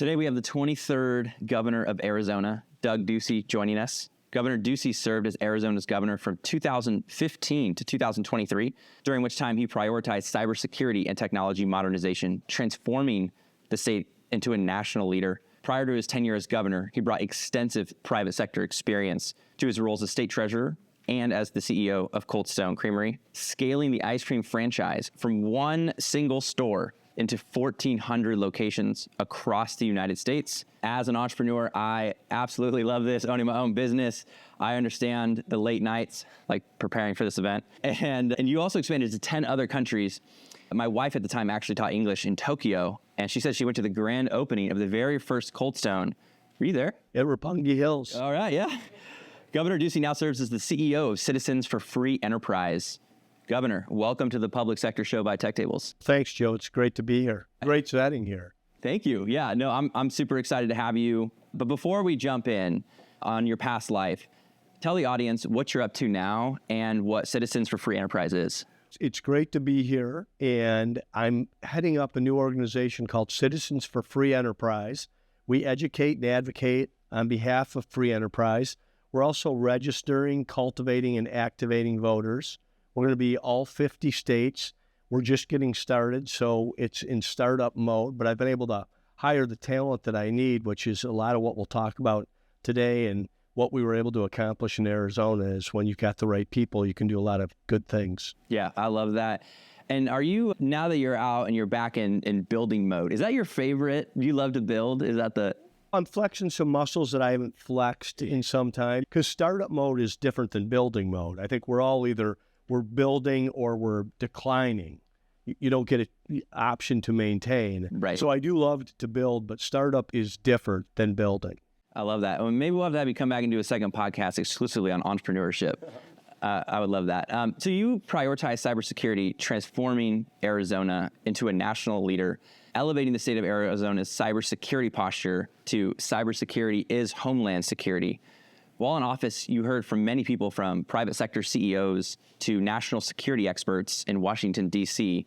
Today we have the 23rd Governor of Arizona, Doug Ducey, joining us. Governor Ducey served as Arizona's governor from 2015 to 2023, during which time he prioritized cybersecurity and technology modernization, transforming the state into a national leader. Prior to his tenure as governor, he brought extensive private sector experience to his roles as state treasurer and as the CEO of Cold Stone Creamery, scaling the ice cream franchise from one single store into 1,400 locations across the United States. As an entrepreneur, I absolutely love this, owning my own business. I understand the late nights, like preparing for this event. And you also expanded to 10 other countries. My wife at the time actually taught English in Tokyo, and she said she went to the grand opening of the very first Cold Stone. Were you there? At Roppongi Hills. All right, yeah. Governor Ducey now serves as the CEO of Citizens for Free Enterprise. Governor, welcome to the Public Sector Show by TechTables. Thanks, Joe. It's great to be here. Great setting here. Thank you. Yeah, no, I'm super excited to have you. But before we jump in on your past life, tell the audience what you're up to now and what Citizens for Free Enterprise is. It's great to be here, and I'm heading up a new organization called Citizens for Free Enterprise. We educate and advocate on behalf of free enterprise. We're also registering, cultivating, and activating voters. We're going to be all 50 states. We're just getting started, so it's in startup mode, but I've been able to hire the talent that I need, which is a lot of what we'll talk about today. And what we were able to accomplish in Arizona is when you've got the right people, you can do a lot of good things. Yeah, I love that. And are you, now that you're out and you're back in building mode, is that your favorite? Do you love to build? Is that the... I'm flexing some muscles that I haven't flexed in some time, because startup mode is different than building mode. I think we're all either we're building or we're declining. You don't get an option to maintain. Right. So I do love to build, but startup is different than building. I love that. Well, maybe we'll have to have you come back and do a second podcast exclusively on entrepreneurship. I would love that. So you prioritize cybersecurity, transforming Arizona into a national leader, elevating the state of Arizona's cybersecurity posture to cybersecurity is Homeland Security. While in office, you heard from many people, from private sector CEOs to national security experts in Washington, D.C.,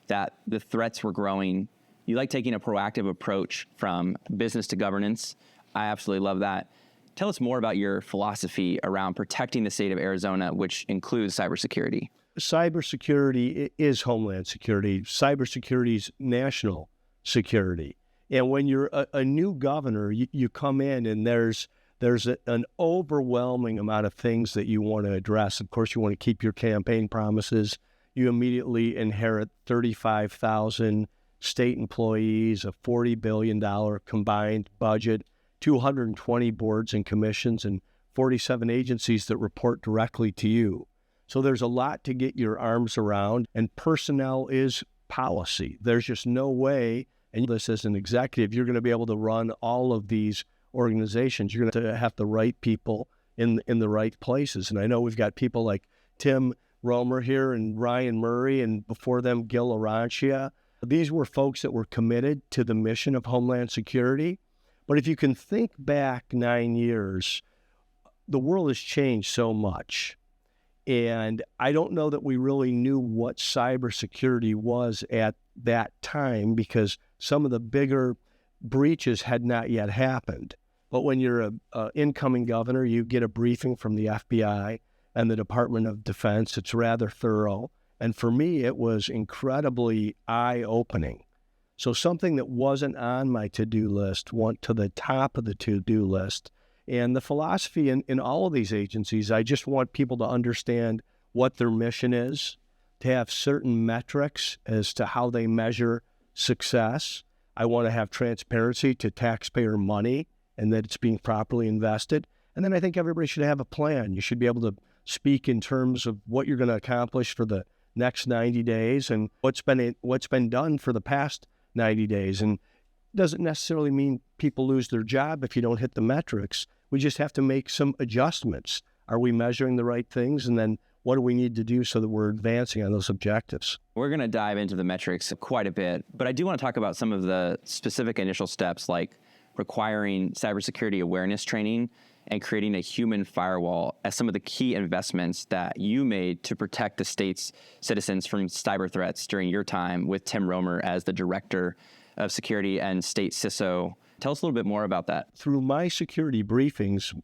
that the threats were growing. You like taking a proactive approach from business to governance. I absolutely love that. Tell us more about your philosophy around protecting the state of Arizona, which includes cybersecurity. Cybersecurity is Homeland Security. Cybersecurity is national security. And when you're a new governor, you come in and there's an overwhelming amount of things that you want to address. Of course, you want to keep your campaign promises. You immediately inherit 35,000 state employees, a $40 billion combined budget, 220 boards and commissions, and 47 agencies that report directly to you. So there's a lot to get your arms around, and personnel is policy. There's just no way, and this as an executive, you're going to be able to run all of these organizations. You're going to have the right people in the right places. And I know we've got people like Tim Romer here and Ryan Murray, and before them, Gil Arancia. These were folks that were committed to the mission of Homeland Security. But if you can think back 9 years, the world has changed so much. And I don't know that we really knew what cybersecurity was at that time, because some of the bigger breaches had not yet happened. But when you're an incoming governor, you get a briefing from the FBI and the Department of Defense. It's rather thorough. And for me, it was incredibly eye-opening. So something that wasn't on my to-do list went to the top of the to-do list. And the philosophy in all of these agencies, I just want people to understand what their mission is, to have certain metrics as to how they measure success. I want to have transparency to taxpayer money and that it's being properly invested. And then I think everybody should have a plan. You should be able to speak in terms of what you're going to accomplish for the next 90 days and what's been done for the past 90 days. And it doesn't necessarily mean people lose their job if you don't hit the metrics. We just have to make some adjustments. Are we measuring the right things? And then what do we need to do so that we're advancing on those objectives? We're going to dive into the metrics quite a bit, but I do want to talk about some of the specific initial steps, like requiring cybersecurity awareness training and creating a human firewall as some of the key investments that you made to protect the state's citizens from cyber threats during your time with Tim Romer as the director of security and state CISO Tell us a little bit more about that. Through my security briefings,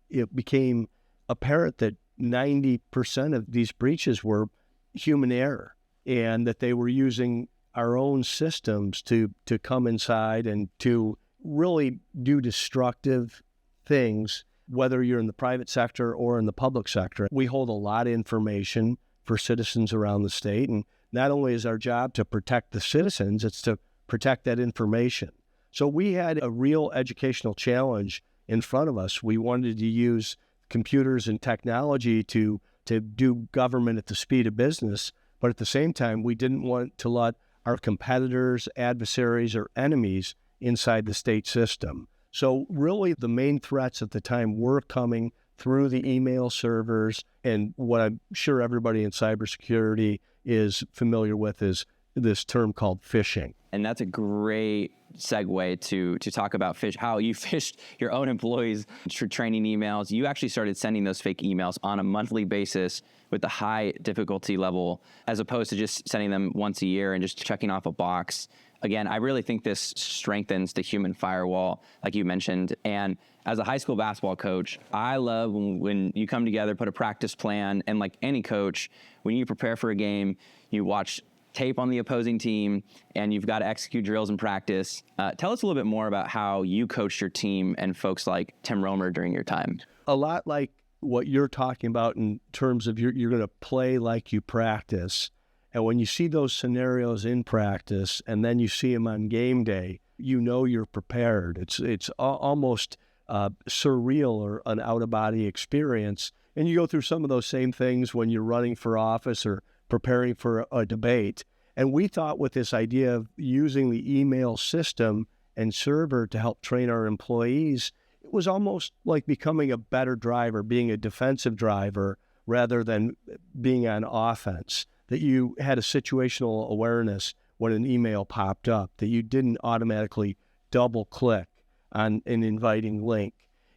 it became apparent that 90% of these breaches were human error, and that they were using our own systems to come inside and to really do destructive things, whether you're in the private sector or in the public sector. We hold a lot of information for citizens around the state, and not only is our job to protect the citizens, it's to protect that information. So we had a real educational challenge in front of us. We wanted to use computers and technology to do government at the speed of business, but at the same time, we didn't want to let our competitors, adversaries, or enemies inside the state system. So really, the main threats at the time were coming through the email servers, and what I'm sure everybody in cybersecurity is familiar with is this term called phishing. And that's a great segue to talk about how you phished your own employees for training emails. You actually started sending those fake emails on a monthly basis with a high difficulty level, as opposed to just sending them once a year and just checking off a box. Again, I really think this strengthens the human firewall, like you mentioned. And as a high school basketball coach, I love when you come together, put a practice plan, and like any coach, when you prepare for a game, you watch tape on the opposing team, and you've got to execute drills in practice. Tell us a little bit more about how you coached your team and folks like Tim Romer during your time. A lot like what you're talking about in terms of you're going to play like you practice. And when you see those scenarios in practice and then you see them on game day, you know you're prepared. It's almost surreal or an out-of-body experience. And you go through some of those same things when you're running for office or preparing for a debate. And we thought with this idea of using the email system and server to help train our employees, it was almost like becoming a better driver, being a defensive driver rather than being on offense, that you had a situational awareness when an email popped up, that you didn't automatically double click on an inviting link.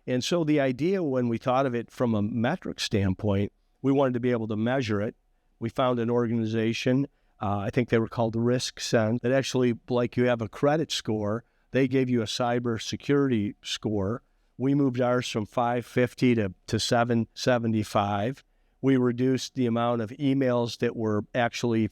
And so the idea, when we thought of it from a metric standpoint, we wanted to be able to measure it. We found an organization, I think they were called RiskSense, that actually, like you have a credit score, they gave you a cybersecurity score. We moved ours from 550 to 775. We reduced the amount of emails that were actually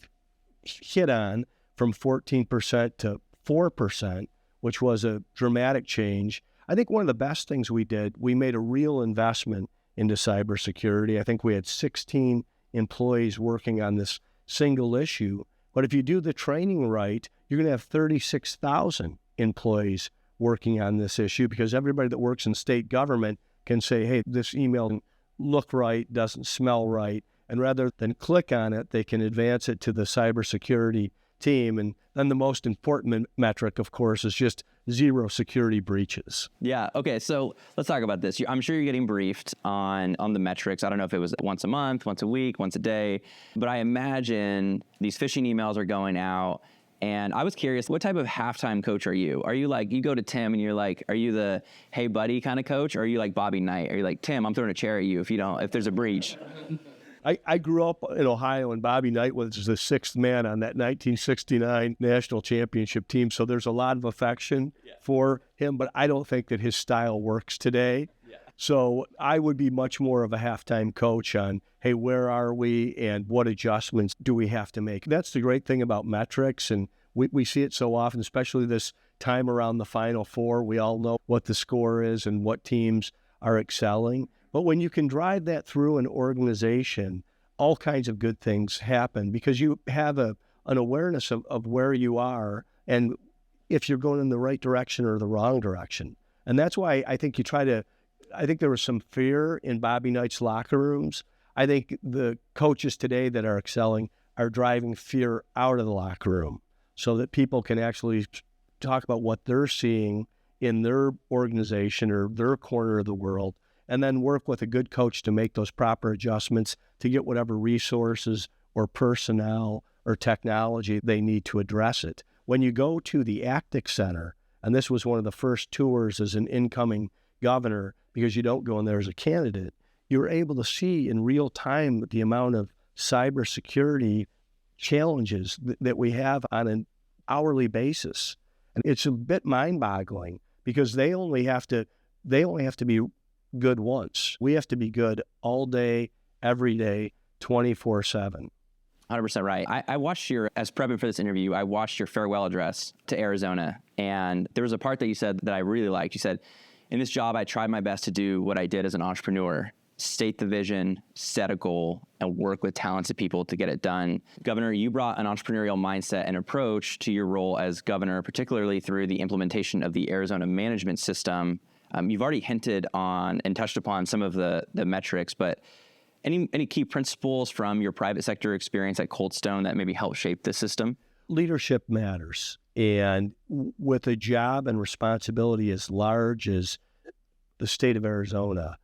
hit on from 14% to 4%, which was a dramatic change. I think one of the best things we did, we made a real investment into cybersecurity. I think we had 16 employees working on this single issue. But if you do the training right, you're going to have 36,000 employees working on this issue, because everybody that works in state government can say, hey, this email doesn't look right, doesn't smell right. And rather than click on it, they can advance it to the cybersecurity team. And then the most important metric, of course, is just zero security breaches. Yeah. Okay. So let's talk about this. I'm sure you're getting briefed on the metrics. I don't know if it was once a month, once a week, once a day, but I imagine these phishing emails are going out. And I was curious, what type of halftime coach are you? Are you like, you go to Tim and you're like, are you the hey buddy kind of coach? Or are you like Bobby Knight? Are you like, Tim, I'm throwing a chair at you if there's a breach? I grew up in Ohio, and Bobby Knight was the sixth man on that 1969 national championship team. So there's a lot of affection for him, but I don't think that his style works today. Yeah. So I would be much more of a halftime coach on, hey, where are we and what adjustments do we have to make? That's the great thing about metrics, and we see it so often, especially this time around the Final Four. We all know what the score is and what teams are excelling. But when you can drive that through an organization, all kinds of good things happen because you have an awareness of where you are and if you're going in the right direction or the wrong direction. And that's why I think I think there was some fear in Bobby Knight's locker rooms. I think the coaches today that are excelling are driving fear out of the locker room so that people can actually talk about what they're seeing in their organization or their corner of the world, and then work with a good coach to make those proper adjustments to get whatever resources or personnel or technology they need to address it. When you go to the ACTIC Center, and this was one of the first tours as an incoming governor, because you don't go in there as a candidate, you're able to see in real time the amount of cybersecurity challenges that we have on an hourly basis. And it's a bit mind-boggling because they only have to be good once. We have to be good all day, every day, 24/7. 100% right. I watched as prepping for this interview, I watched your farewell address to Arizona. And there was a part that you said that I really liked. You said, in this job, I tried my best to do what I did as an entrepreneur, state the vision, set a goal, and work with talented people to get it done. Governor, you brought an entrepreneurial mindset and approach to your role as governor, particularly through the implementation of the Arizona management system. You've already hinted on and touched upon some of the metrics, but any key principles from your private sector experience at Cold Stone that maybe help shape the system? Leadership matters. And with a job and responsibility as large as the state of Arizona,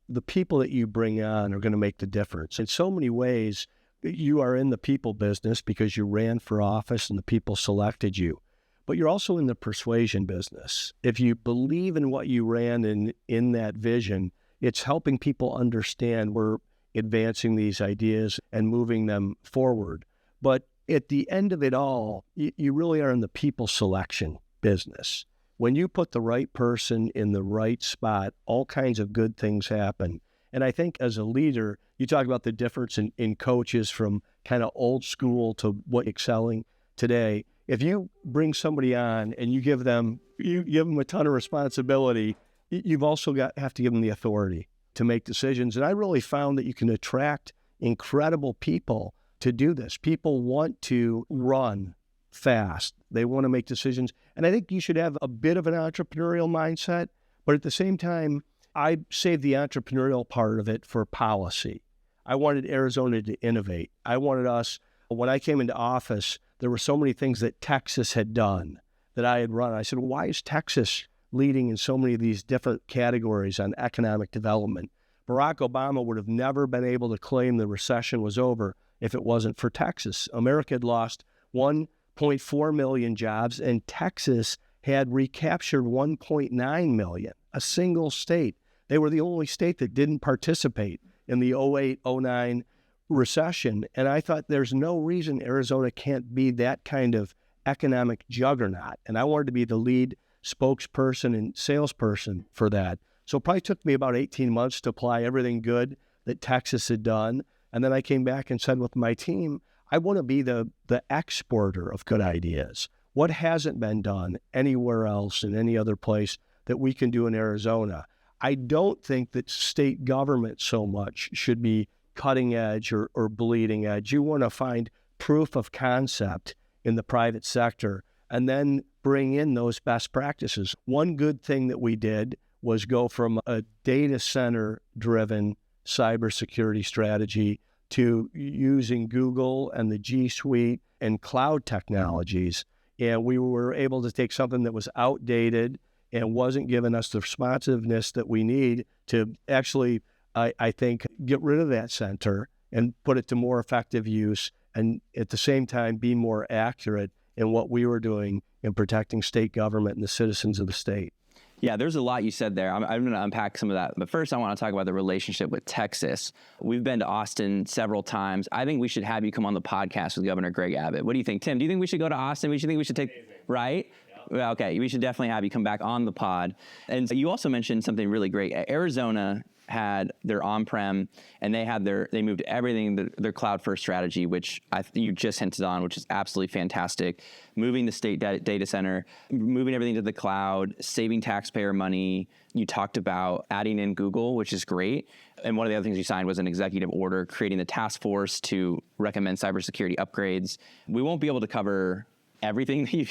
the people that you bring on are going to make the difference. In so many ways, you are in the people business because you ran for office and the people selected you. But you're also in the persuasion business. If you believe in what you ran in that vision, it's helping people understand we're advancing these ideas and moving them forward. But at the end of it all, you really are in the people selection business. When you put the right person in the right spot, all kinds of good things happen. And I think as a leader, you talk about the difference in coaches from kind of old school to what excelling today. If you bring somebody on and you give them a ton of responsibility, you've also have to give them the authority to make decisions. And I really found that you can attract incredible people to do this. People want to run fast. They want to make decisions. And I think you should have a bit of an entrepreneurial mindset, but at the same time, I saved the entrepreneurial part of it for policy. I wanted Arizona to innovate. I wanted us, when I came into office, there were so many things that Texas had done that I had run. I said, why is Texas leading in so many of these different categories on economic development? Barack Obama would have never been able to claim the recession was over if it wasn't for Texas. America had lost 1.4 million jobs, and Texas had recaptured 1.9 million, a single state. They were the only state that didn't participate in the 08-09 recession. And I thought there's no reason Arizona can't be that kind of economic juggernaut. And I wanted to be the lead spokesperson and salesperson for that. So it probably took me about 18 months to apply everything good that Texas had done. And then I came back and said with my team, I want to be the exporter of good ideas. What hasn't been done anywhere else in any other place that we can do in Arizona? I don't think that state government so much should be cutting edge or bleeding edge. You want to find proof of concept in the private sector and then bring in those best practices. One good thing that we did was go from a data center-driven cybersecurity strategy to using Google and the G Suite and cloud technologies. And we were able to take something that was outdated and wasn't giving us the responsiveness that we need to actually, I think, get rid of that center and put it to more effective use, and at the same time be more accurate in what we were doing in protecting state government and the citizens of the state. Yeah, there's a lot you said there. I'm going to unpack some of that. But first, I want to talk about the relationship with Texas. We've been to Austin several times. I think we should have you come on the podcast with Governor Greg Abbott. What do you think, Tim? Do you think we should go to Austin? Do you think we should take, right? Yeah. Okay, we should definitely have you come back on the pod. And you also mentioned something really great. Arizona had their on-prem, and they moved everything, their cloud-first strategy, which you just hinted on, which is absolutely fantastic. Moving the state data center, moving everything to the cloud, saving taxpayer money. You talked about adding in Google, which is great. And one of the other things you signed was an executive order creating the task force to recommend cybersecurity upgrades. We won't be able to cover everything that you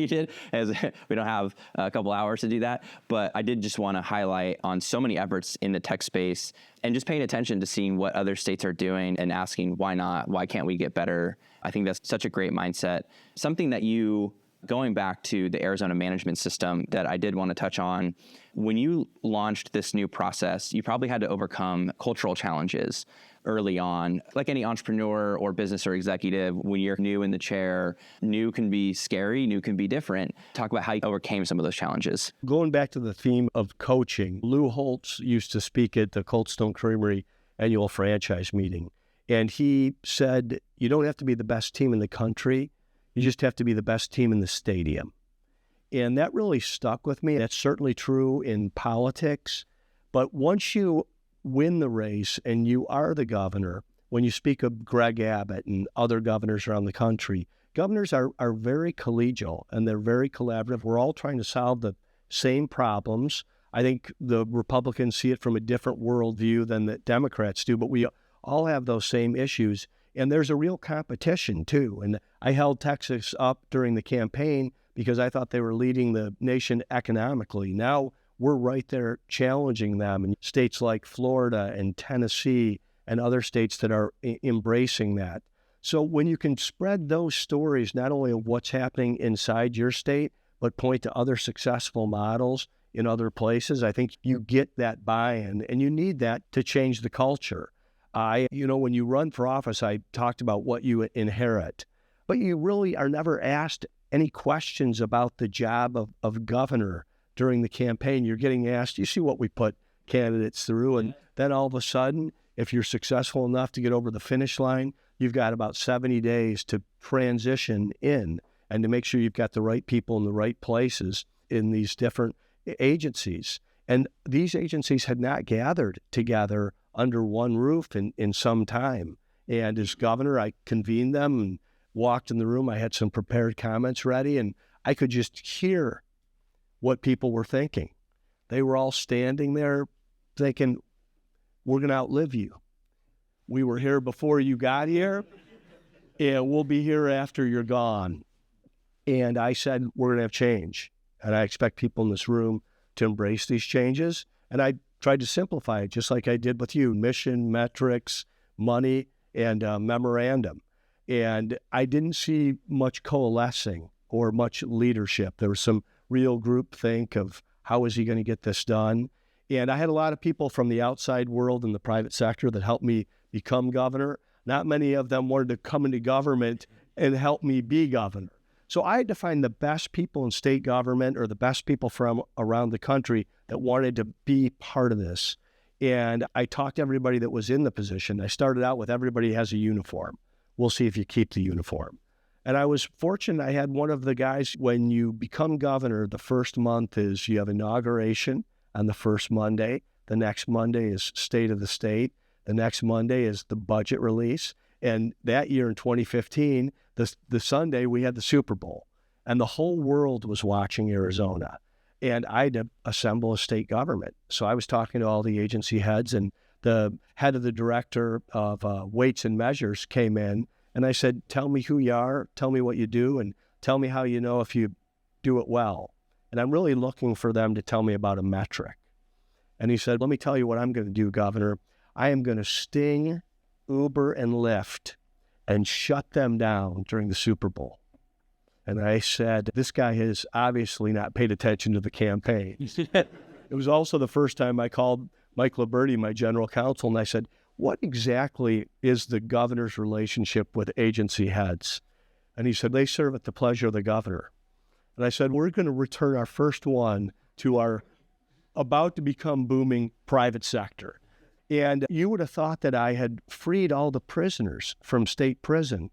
did, as we don't have a couple hours to do that. But I did just want to highlight on so many efforts in the tech space and just paying attention to seeing what other states are doing and asking why not, why can't we get better? I think that's such a great mindset. Something that going back to the Arizona management system that I did want to touch on, when you launched this new process, you probably had to overcome cultural challenges early on. Like any entrepreneur or business or executive, when you're new in the chair, new can be scary, new can be different. Talk about how you overcame some of those challenges. Going back to the theme of coaching, Lou Holtz used to speak at the Cold Stone Creamery annual franchise meeting. And he said, you don't have to be the best team in the country. You just have to be the best team in the stadium. And that really stuck with me. That's certainly true in politics. But once you win the race and you are the governor, when you speak of Greg Abbott and other governors around the country, governors are very collegial and they're very collaborative. We're all trying to solve the same problems. I think the Republicans see it from a different worldview than the Democrats do, but we all have those same issues. And there's a real competition, too. And I held Texas up during the campaign because I thought they were leading the nation economically. Now we're right there challenging them in states like Florida and Tennessee and other states that are embracing that. So when you can spread those stories, not only of what's happening inside your state, but point to other successful models in other places, I think you get that buy-in, and you need that to change the culture. When you run for office, I talked about what you inherit, but you really are never asked any questions about the job of governor during the campaign. You're getting asked, you see what we put candidates through, and then all of a sudden, if you're successful enough to get over the finish line, you've got about 70 days to transition in and to make sure you've got the right people in the right places in these different agencies. And these agencies had not gathered together under one roof in some time. And as governor, I convened them and walked in the room. I had some prepared comments ready, and I could just hear what people were thinking. They were all standing there thinking, we're going to outlive you. We were here before you got here, and we'll be here after you're gone. And I said, we're going to have change. And I expect people in this room to embrace these changes. And I tried to simplify it, just like I did with you: mission, metrics, money, and memorandum. And I didn't see much coalescing or much leadership. There was some real groupthink of how is he going to get this done. And I had a lot of people from the outside world and the private sector that helped me become governor. Not many of them wanted to come into government and help me be governor. So I had to find the best people in state government or the best people from around the country that wanted to be part of this. And I talked to everybody that was in the position. I started out with everybody has a uniform. We'll see if you keep the uniform. And I was fortunate. I had one of the guys, when you become governor, the first month is you have inauguration on the first Monday. The next Monday is State of the State. The next Monday is the budget release. And that year in 2015, the Sunday, we had the Super Bowl. And the whole world was watching Arizona. And I had to assemble a state government. So I was talking to all the agency heads, and the head of the director of weights and measures came in. And I said, tell me who you are, tell me what you do, and tell me how you know if you do it well. And I'm really looking for them to tell me about a metric. And he said, let me tell you what I'm going to do, Governor. I am going to sting Uber and Lyft and shut them down during the Super Bowl. And I said, this guy has obviously not paid attention to the campaign. It was also the first time I called Mike Liberty, my general counsel, and I said, what exactly is the governor's relationship with agency heads? And he said, they serve at the pleasure of the governor. And I said, we're going to return our first one to our about to become booming private sector. And you would have thought that I had freed all the prisoners from state prison.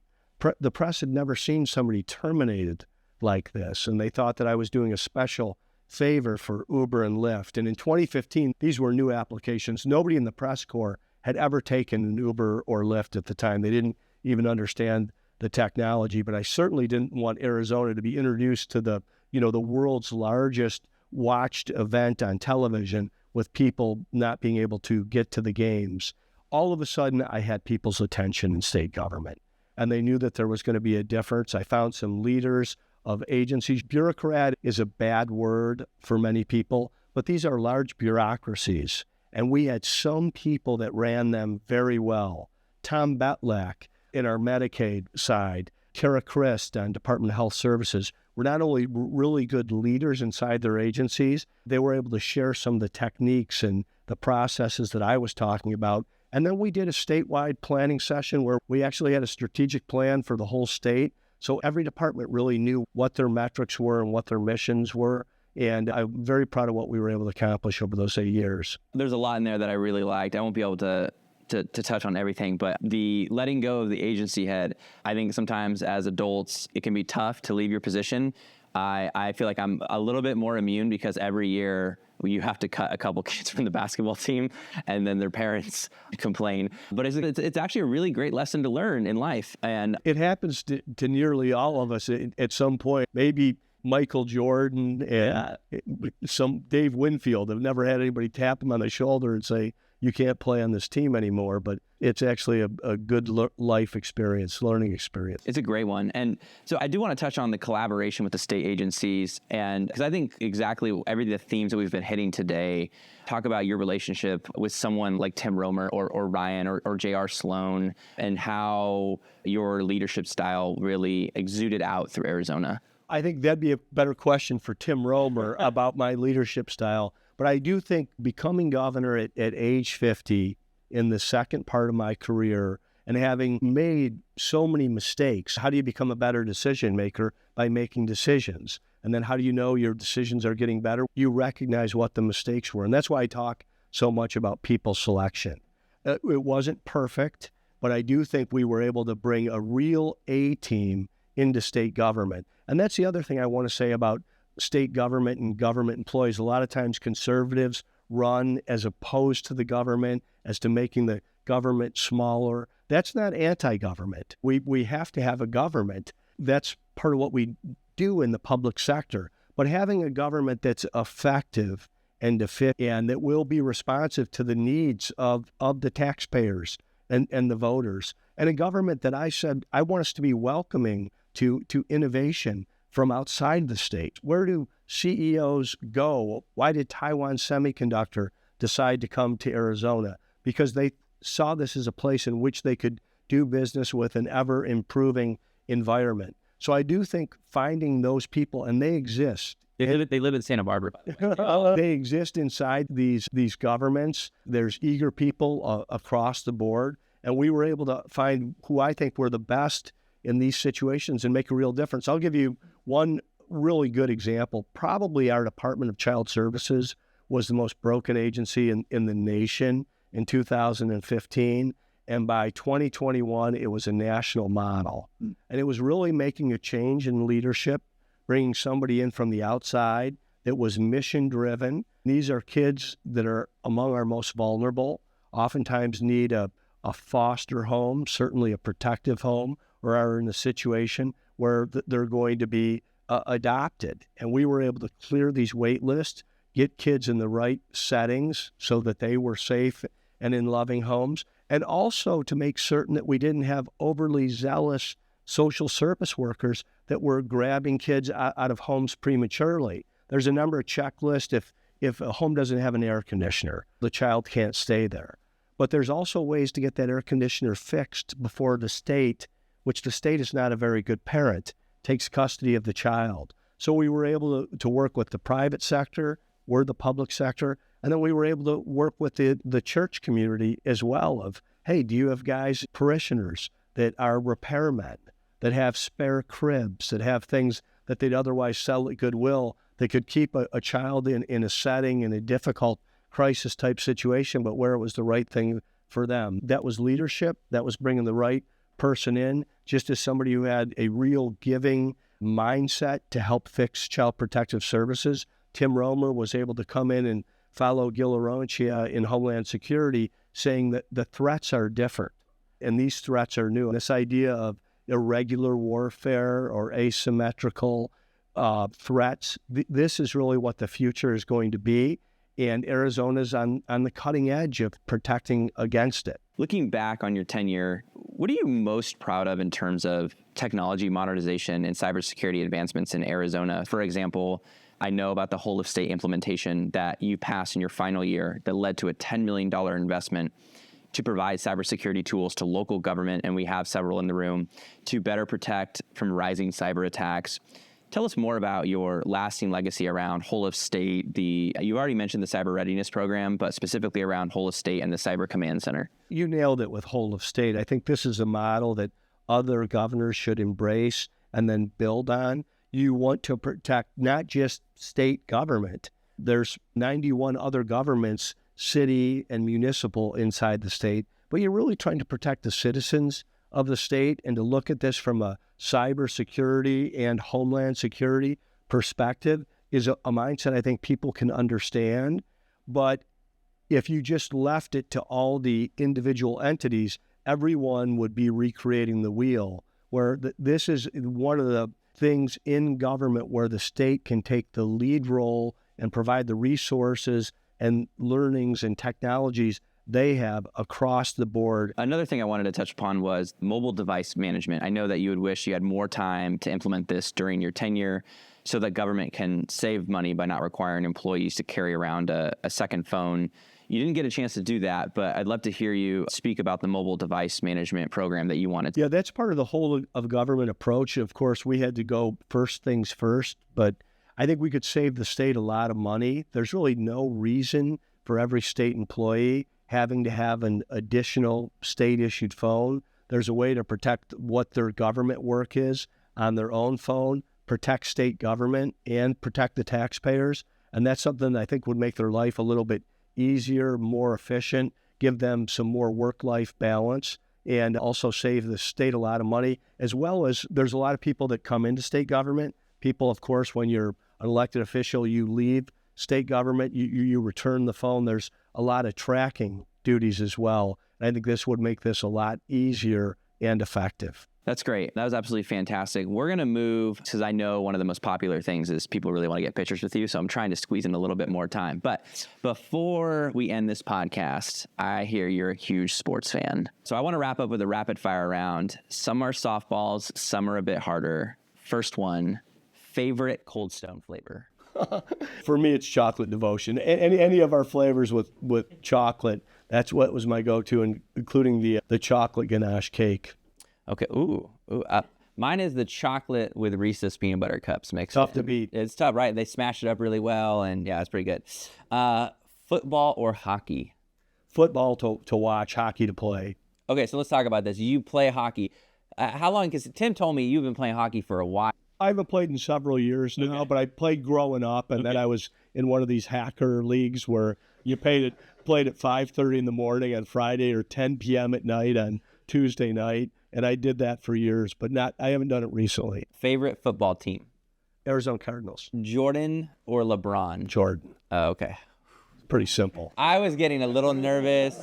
The press had never seen somebody terminated like this, and they thought that I was doing a special favor for Uber and Lyft. And in 2015, these were new applications. Nobody in the press corps had ever taken an Uber or Lyft at the time. They didn't even understand the technology, but I certainly didn't want Arizona to be introduced to the world's largest watched event on television with people not being able to get to the games. All of a sudden, I had people's attention in state government, and they knew that there was going to be a difference. I found some leaders of agencies. Bureaucrat is a bad word for many people, but these are large bureaucracies, and we had some people that ran them very well. Tom Betlak in our Medicaid side, Kara Christ on Department of Health Services, were not only really good leaders inside their agencies, they were able to share some of the techniques and the processes that I was talking about. And then we did a statewide planning session where we actually had a strategic plan for the whole state. So every department really knew what their metrics were and what their missions were. And I'm very proud of what we were able to accomplish over those 8 years. There's a lot in there that I really liked. I won't be able to touch on everything, but the letting go of the agency head, I think sometimes as adults, it can be tough to leave your position. I feel like I'm a little bit more immune because every year you have to cut a couple kids from the basketball team and then their parents complain. But it's actually a really great lesson to learn in life. And it happens to nearly all of us at some point. Maybe Michael Jordan and some Dave Winfield have never had anybody tap him on the shoulder and say, you can't play on this team anymore, but it's actually a good life experience, learning experience. It's a great one. And so I do want to touch on the collaboration with the state agencies, and because I think exactly every the themes that we've been hitting today talk about your relationship with someone like Tim Romer or Ryan or J.R. Sloan, and how your leadership style really exuded out through Arizona. I think that'd be a better question for Tim Romer about my leadership style. But I do think becoming governor at age 50 in the second part of my career and having made so many mistakes, how do you become a better decision maker? By making decisions. And then how do you know your decisions are getting better? You recognize what the mistakes were. And that's why I talk so much about people selection. It wasn't perfect, but I do think we were able to bring a real A team into state government. And that's the other thing I want to say about state government and government employees. A lot of times conservatives run as opposed to the government, as to making the government smaller. That's not anti-government. We have to have a government. That's part of what we do in the public sector. But having a government that's effective and efficient and that will be responsive to the needs of the taxpayers and the voters. And a government that I said, I want us to be welcoming to innovation from outside the state. Where do CEOs go? Why did Taiwan Semiconductor decide to come to Arizona? Because they saw this as a place in which they could do business with an ever-improving environment. So I do think finding those people, and they exist. They live in Santa Barbara, by the way. They exist inside these governments. There's eager people across the board. And we were able to find who I think were the best in these situations and make a real difference. I'll give you one really good example. Probably our Department of Child Services was the most broken agency in the nation in 2015. And by 2021, it was a national model. And it was really making a change in leadership, bringing somebody in from the outside that was mission-driven. These are kids that are among our most vulnerable, oftentimes need a foster home, certainly a protective home, or are in a situation where they're going to be adopted. And we were able to clear these wait lists, get kids in the right settings so that they were safe and in loving homes, and also to make certain that we didn't have overly zealous social service workers that were grabbing kids out of homes prematurely. There's a number of checklists. If a home doesn't have an air conditioner, the child can't stay there. But there's also ways to get that air conditioner fixed before the state, which the state is not a very good parent, takes custody of the child. So we were able to work with the private sector, we're the public sector, and then we were able to work with the church community as well of, hey, do you have guys, parishioners that are repairmen, that have spare cribs, that have things that they'd otherwise sell at Goodwill, that could keep a child in a setting, in a difficult crisis type situation, but where it was the right thing for them. That was leadership. That was bringing the right person in, just as somebody who had a real giving mindset to help fix child protective services. Tim Romer was able to come in and follow Gil Aroncia in Homeland Security, saying that the threats are different and these threats are new. And this idea of irregular warfare or asymmetrical threats, this is really what the future is going to be. And Arizona's on the cutting edge of protecting against it. Looking back on your tenure, what are you most proud of in terms of technology modernization and cybersecurity advancements in Arizona? For example, I know about the whole of state implementation that you passed in your final year that led to a $10 million investment to provide cybersecurity tools to local government, and we have several in the room, to better protect from rising cyber attacks. Tell us more about your lasting legacy around whole of state. You already mentioned the cyber readiness program, but specifically around whole of state and the cyber command center. You nailed it with whole of state. I think this is a model that other governors should embrace and then build on. You want to protect not just state government. There's 91 other governments, city and municipal, inside the state, but you're really trying to protect the citizens of the state and to look at this from a cybersecurity and Homeland Security perspective is a mindset I think people can understand. But if you just left it to all the individual entities, everyone would be recreating the wheel, where this is one of the things in government where the state can take the lead role and provide the resources and learnings and technologies they have across the board. Another thing I wanted to touch upon was mobile device management. I know that you would wish you had more time to implement this during your tenure so that government can save money by not requiring employees to carry around a second phone. You didn't get a chance to do that, but I'd love to hear you speak about the mobile device management program that you wanted. Yeah, that's part of the whole of government approach. Of course, we had to go first things first, but I think we could save the state a lot of money. There's really no reason for every state employee having to have an additional state-issued phone. There's a way to protect what their government work is on their own phone, protect state government, and protect the taxpayers. And that's something that I think would make their life a little bit easier, more efficient, give them some more work-life balance, and also save the state a lot of money, as well as there's a lot of people that come into state government. People, of course, when you're an elected official, you leave state government, you return the phone. There's a lot of tracking duties as well. And I think this would make this a lot easier and effective. That's great. That was absolutely fantastic. We're going to move, because I know one of the most popular things is people really want to get pictures with you, so I'm trying to squeeze in a little bit more time. But before we end this podcast, I hear you're a huge sports fan. So I want to wrap up with a rapid fire round. Some are softballs, some are a bit harder. First one, favorite Cold Stone flavor? For me, it's chocolate devotion. Any of our flavors with chocolate, that's what was my go-to, including the chocolate ganache cake. Okay. Mine is the chocolate with Reese's peanut butter cups mixed. Tough to beat. It's tough, right? They smash it up really well, and yeah, it's pretty good. Football or hockey? Football to watch, hockey to play. Okay, so let's talk about this. You play hockey. How long? Because Tim told me you've been playing hockey for a while. I haven't played in several years now, but I played growing up, and then I was in one of these hacker leagues where you played at 5:30 in the morning on Friday or 10 p.m. at night on Tuesday night, and I did that for years, but I haven't done it recently. Favorite football team? Arizona Cardinals. Jordan or LeBron? Jordan. Okay. Pretty simple. I was getting a little nervous.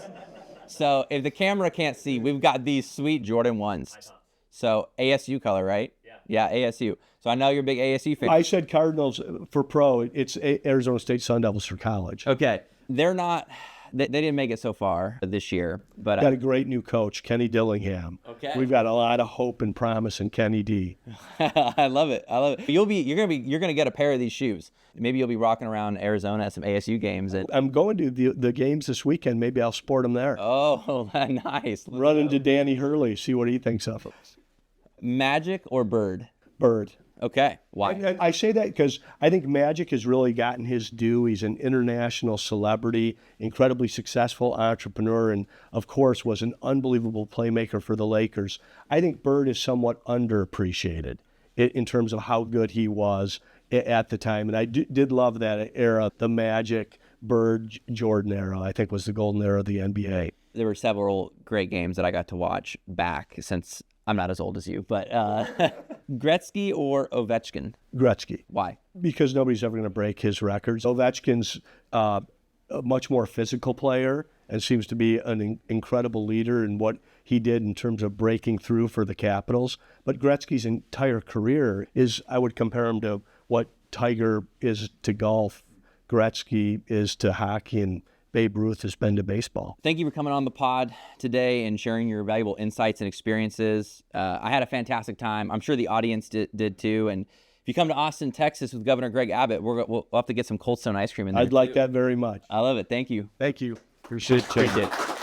So if the camera can't see, we've got these sweet Jordan 1s. So ASU color, right? Yeah, ASU. So I know you're a big ASU fan. I said Cardinals for pro. It's Arizona State Sun Devils for college. Okay. They're not, they didn't make it so far this year. But got a great new coach, Kenny Dillingham. Okay. We've got a lot of hope and promise in Kenny D. I love it. You're gonna get a pair of these shoes. Maybe you'll be rocking around Arizona at some ASU games. I'm going to the games this weekend. Maybe I'll sport them there. Oh, nice. Run into Danny Hurley, see what he thinks of them. Magic or Bird? Bird. Okay. Why? I say that because I think Magic has really gotten his due. He's an international celebrity, incredibly successful entrepreneur, and of course was an unbelievable playmaker for the Lakers. I think Bird is somewhat underappreciated in terms of how good he was at the time. And I did love that era, the Magic, Bird, Jordan era, I think was the golden era of the NBA. There were several great games that I got to watch back since I'm not as old as you, but Gretzky or Ovechkin? Gretzky. Why? Because nobody's ever going to break his records. Ovechkin's a much more physical player and seems to be an incredible leader in what he did in terms of breaking through for the Capitals. But Gretzky's entire career is, I would compare him to what Tiger is to golf, Gretzky is to hockey, and Babe Ruth has been to baseball. Thank you for coming on the pod today and sharing your valuable insights and experiences. I had a fantastic time. I'm sure the audience did too. And if you come to Austin, Texas with Governor Greg Abbott, we'll have to get some Cold Stone ice cream in there. I'd like that very much. I love it. Thank you. Thank you. Appreciate it.